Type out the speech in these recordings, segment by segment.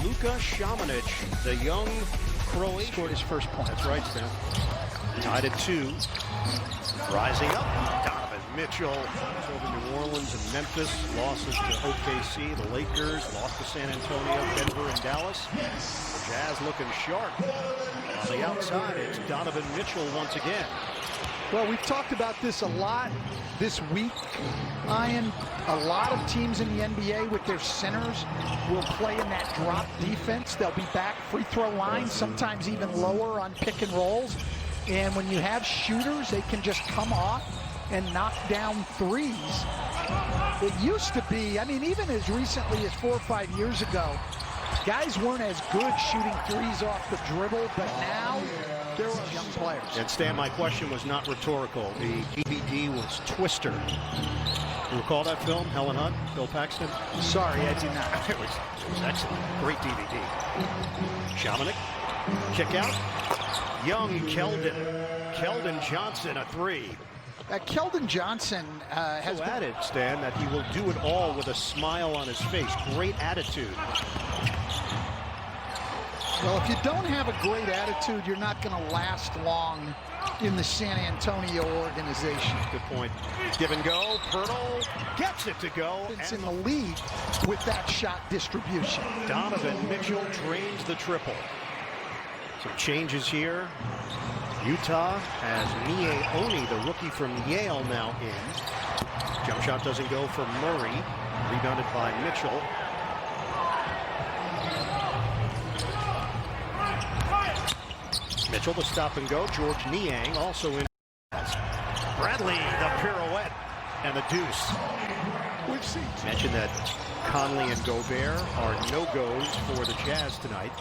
Luka Šamanić, the young Croatian. Scored his first point. That's right, Stan. Tied at 2. Rising up, Donovan Mitchell. Over New Orleans and Memphis. Losses to OKC, the Lakers. Lost to San Antonio, Denver, and Dallas. The Jazz looking sharp. On the outside, it's Donovan Mitchell once again. Well, we've talked about this a lot this week, Ian. A lot of teams in the NBA with their centers will play in that drop defense. They'll be back free throw line, sometimes even lower on pick and rolls. And when you have shooters, they can just come off and knock down threes. It used to be, I mean, even as recently as 4 or 5 years ago, guys weren't as good shooting threes off the dribble, but now there are young players. And Stan, my question was not rhetorical. The DVD was Twister. You recall that film, Helen Hunt, Bill Paxton? Sorry, I do not. It was excellent. Great DVD. Šamanić, kick out. Young Keldon Johnson, a 3. Keldon Johnson has added, Stan, that he will do it all with a smile on his face. Great attitude. Well, if you don't have a great attitude, you're not going to last long in the San Antonio organization. Good point. Give and go. Pirtle gets it to go. It's in the league with that shot distribution. Donovan Mitchell drains the triple. Some changes here. Utah has Nie Oni, the rookie from Yale, now in. Jump shot doesn't go for Murray. Rebounded by Mitchell. Mitchell, the stop and go. George Niang also in. Bradley, the pirouette, and the deuce. We've seen. Mentioned that Conley and Gobert are no-goes for the Jazz tonight.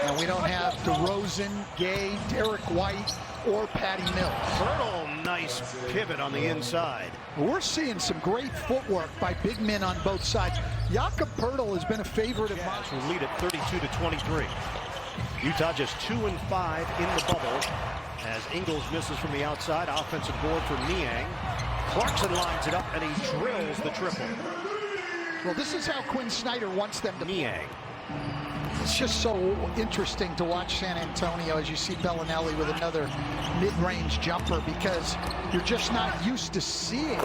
And we don't have DeRozan, Gay, Derek White, or Patty Mills. Pirtle, nice pivot on the inside. We're seeing some great footwork by big men on both sides. Jakob Pirtle has been a favorite of mine. Who lead at 32-23. Utah just 2 and 5 in the bubble as Ingles misses from the outside. Offensive board for Niang. Clarkson lines it up and he drills the triple. Well, this is how Quinn Snyder wants them to Niang. It's just so interesting to watch San Antonio as you see Bellinelli with another mid-range jumper, because you're just not used to seeing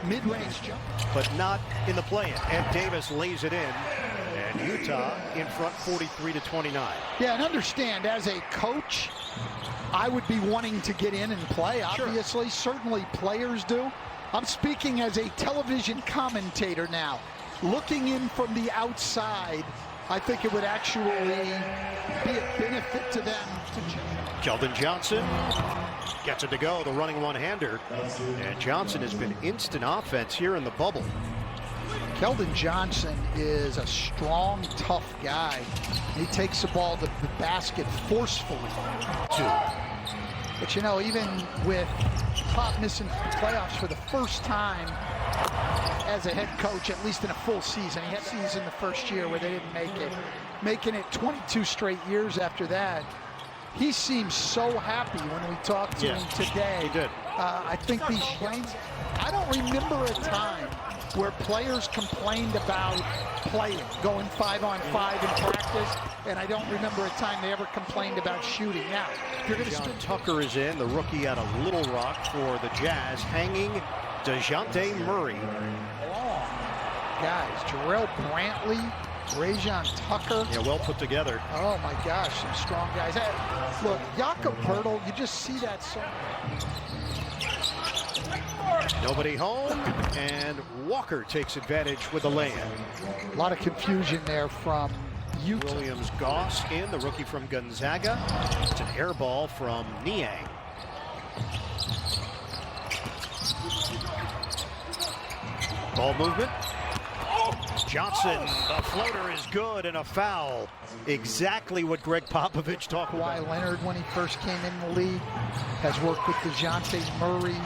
mid-range jumpers. But not in the play-in. Ed Davis lays it in. And Utah in front 43-29. Yeah, and understand, as a coach, I would be wanting to get in and play, obviously. Sure. Certainly players do. I'm speaking as a television commentator now. Looking in from the outside, I think it would actually be a benefit to them. Keldon Johnson gets it to go, the running one-hander. And Johnson has been instant offense here in the bubble. Keldon Johnson is a strong, tough guy. He takes the ball to the basket forcefully. But you know, even with Pop missing the playoffs for the first time as a head coach, at least in a full season. He had a season the first year where they didn't make it. Making it 22 straight years after that. He seems so happy when we talked to him today. He did. I think these young, I don't remember a time where players complained about playing, going 5-on-5 in practice, and I don't remember a time they ever complained about shooting. Now, if you're going to Tucker is in, the rookie out of Little Rock for the Jazz, hanging DeJounte Murray. Guys, Jarrell Brantley, Rajon Tucker. Yeah, well put together. Oh my gosh, some strong guys. Hey, look, Jakob Pirtle, you just see that so. Nobody home, and Walker takes advantage with the lay-in. A lot of confusion there from Utah. Williams Goss in, the rookie from Gonzaga. It's an air ball from Niang. Ball movement. Johnson, the floater is good, and a foul. Exactly what Greg Popovich talked about. Kawhi Leonard, when he first came in the league, has worked with DeJounte Murray,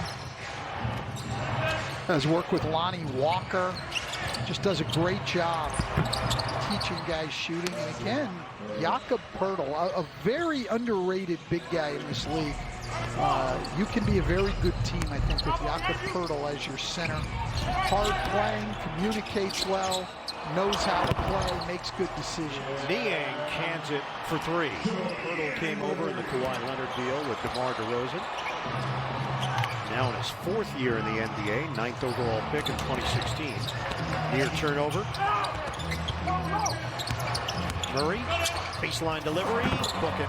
has worked with Lonnie Walker, just does a great job teaching guys shooting. And again, Jakob Pirtle, a very underrated big guy in this league. You can be a very good team, I think, with Jakob Poeltl as your center. Hard playing, communicates well, knows how to play, makes good decisions. Niang cans it for three. Poeltl came over in the Kawhi Leonard deal with DeMar DeRozan. Now in his fourth year in the NBA, 9th overall pick in 2016. Near turnover. Murray, baseline delivery, book it.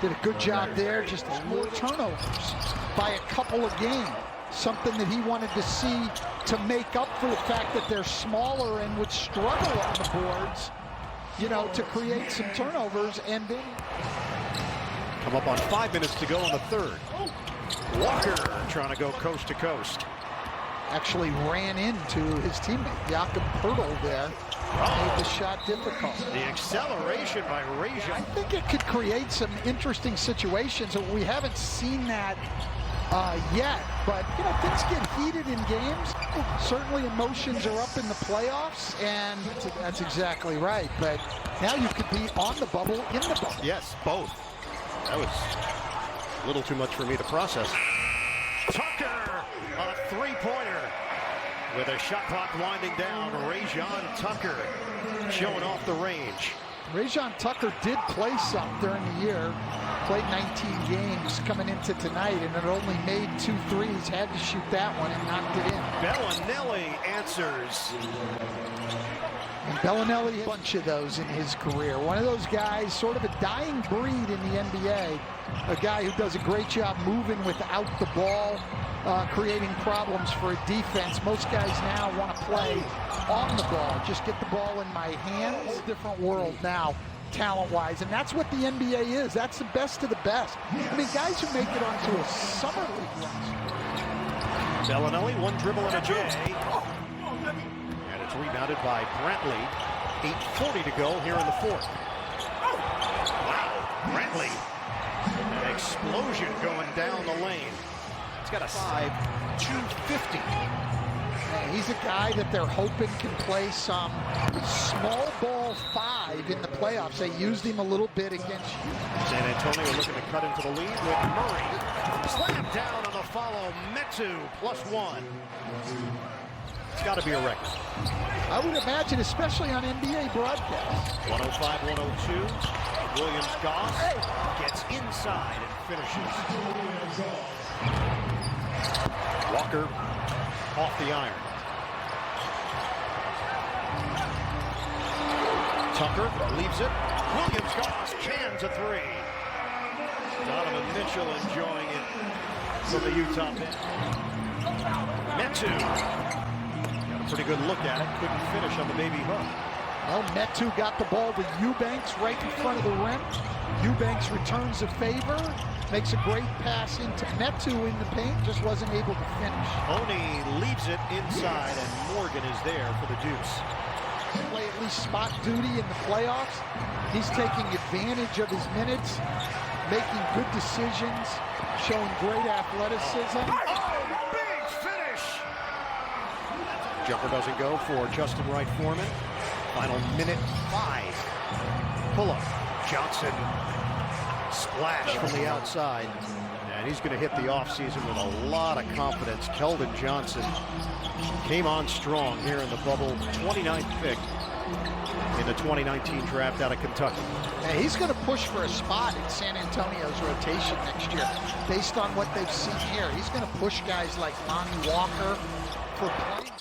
Did a good job there, just more turnovers by a couple of games. Something that he wanted to see to make up for the fact that they're smaller and would struggle on the boards, you know, to create some turnovers. And then come up on 5 minutes to go in the third. Walker trying to go coast to coast. Actually ran into his teammate, Jakob Poeltl there. Made the shot difficult. The acceleration by Rajon. I think it could create some interesting situations. We haven't seen that yet, but you know, things get heated in games. Certainly emotions are up in the playoffs, and that's exactly right. But now you could be on the bubble, in the bubble. Yes, both. That was a little too much for me to process. Tucker, a three-pointer. With a shot clock winding down, Rajon Tucker showing off the range. Rajon Tucker did play some during the year. Played 19 games coming into tonight, and it only made 2 threes. Had to shoot that one and knocked it in. Bellinelli answers. And Bellinelli had a bunch of those in his career. One of those guys, sort of a dying breed in the NBA. A guy who does a great job moving without the ball, creating problems for a defense. Most guys now want to play on the ball. Just get the ball in my hands. Different world now, talent-wise. And that's what the NBA is. That's the best of the best. I mean, guys who make it onto a summer league roster. Bellinelli, one dribble and a J. Rebounded by Brantley. 8:40 to go here in the fourth. Wow, Brantley. An explosion going down the lane. It's got a 250. He's a guy that they're hoping can play some small ball 5 in the playoffs. They used him a little bit against you. San Antonio looking to cut into the lead with Murray. Slam down on the follow. Metu +1. It's got to be a record. I would imagine, especially on NBA broadcast. 105-102. Williams-Goss gets inside and finishes. Walker off the iron. Tucker leaves it. Williams-Goss cans a three. Donovan Mitchell enjoying it from the Utah bench. Metu. Pretty good look at it. Couldn't finish on the baby hook. Well, Metu got the ball to Eubanks right in front of the rim. Eubanks returns a favor, makes a great pass into Metu in the paint, just wasn't able to finish. Oni leaves it inside, and Morgan is there for the deuce. Play at least spot duty in the playoffs. He's taking advantage of his minutes, making good decisions, showing great athleticism. Big finish! Jumper doesn't go for Justin Wright Foreman. Final minute 5. Pull-up. Johnson. Splash from the outside. And he's going to hit the offseason with a lot of confidence. Keldon Johnson came on strong here in the bubble. 29th pick in the 2019 draft out of Kentucky. And he's going to push for a spot in San Antonio's rotation next year. Based on what they've seen here, he's going to push guys like Lonnie Walker for playing.